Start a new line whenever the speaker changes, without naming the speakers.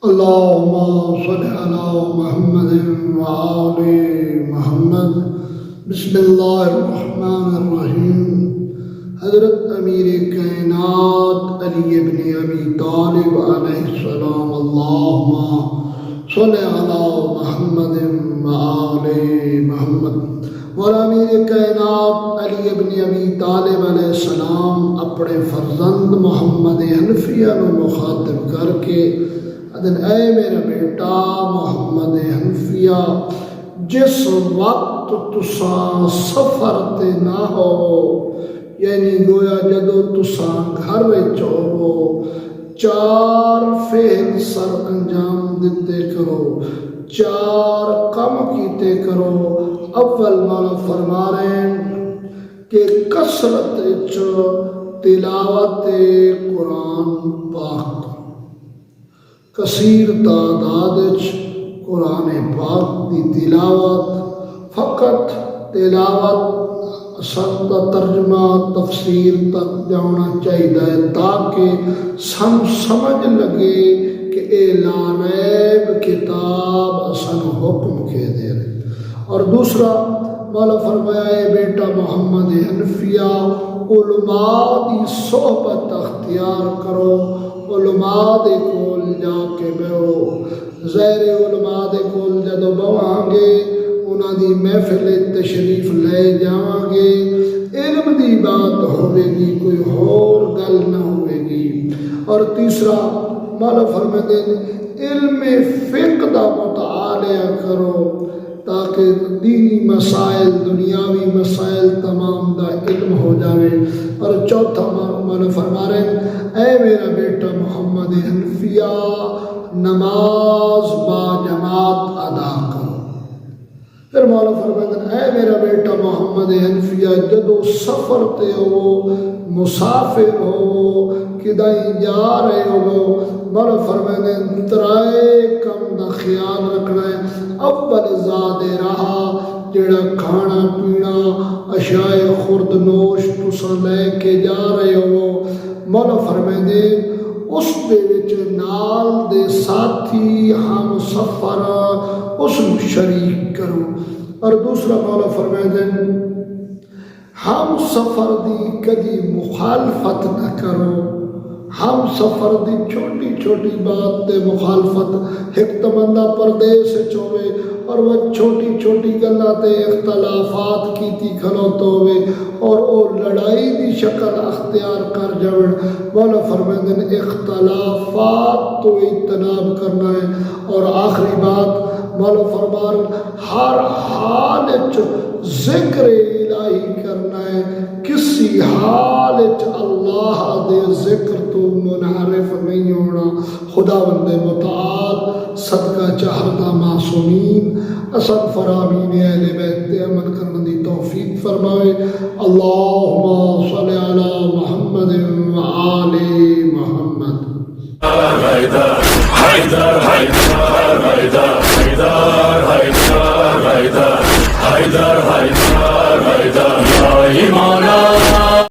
اللهم صل على محمد وآل محمد۔ بسم اللہ الرحمن الرحیم۔ حضرت امیر کائنات علی ابن ابی طالب علیہ السلام، اللہم صل علی محمد وآل محمد۔ مولا امیر کائنات علی ابن ابی طالب علیہ السلام اپنے فرزند محمد حنفیہ کو مخاطب کر کے اے میرا بیٹا محمد حنفیہ، جس وقت تساں سفر تے نہ ہو، یعنی گویا جدو تساں گھر وچ ہو، 4 فعل سر انجام دیتے کرو، 4 کم کیتے کرو۔ اول مولا فرما رہے ہیں کہ کثرت وچ تلاوت قرآن پاک، کثیر تعداد قرآن پاک دی تلاوت، فقط تلاوت اصل دا ترجمہ تفسیر تک جانا چاہیے تاکہ سمجھ لگے کہ اے لا ریب کتاب اصل حکم کے دے رہے۔ اور دوسرا مولا فرمایا اے بیٹا محمد حنفیہ، علماء دی صحبت اختیار کرو، علماء دے کول جا کے بیٹھو۔ زہر علماء دے کول جدو بواں گے، انہاں دی محفل تشریف لے جاواں گے، علم دی بات ہوئے گی، کوئی اور گل نہ ہوئے گی۔ اور تیسرا مولا فرماتے ہیں علم فقہ دا مطالعہ کرو تاکہ دینی مسائل، دنیاوی مسائل تمام دا علم ہو جاوے۔ اور چوتھا مولا فرما رہے ہیں اے میرا بیٹا محمد حنفیہ، نماز با جماعت ادا کرو۔ پھر مولا فرماتے ہیں اے میرا بیٹا محمد حنفیہ، جدو سفر تے ہو، مسافر ہو، کدائیں جا رہے ہو، مولا فرماتے ہیں 3 کم دا خیال رکھنا ہے۔ اول زاد رہا، جڑا کھانا پینا اشیاء خورد نوش تساں لے کے جا رہے ہو، مولا فرماتے ہیں اس دے وچ نال دے ساتھی ہم سفر اس شریک کرو۔ اور دوسرا مولا فرماتے ہیں ہم سفر دی کدی مخالفت نہ کرو۔ ہم سفر دی چھوٹی چھوٹی بات تے مخالفت، ایک تمنا پردیس ہوئے اور وہ چھوٹی چھوٹی گلاں تے اختلافات کیتی کھلوتو ہوئے اور وہ لڑائی دی شکل اختیار کر جاویں، مولا فرماتے ہیں اختلافات تو اجتناب کرنا ہے۔ اور آخری بات مولا فرمان ہر حال وچ ذکر الہی کرنا ہے، کسی حال وچ اللہ دے ذکر تو منحرف نہیں ہونا۔ خداوند متعال صدقہ چہردہ معصومین اصل فرامین اہل بیت تے عمل کرنے دی توفیق فرمائے۔ اللہم صلی علی محمد وآلہ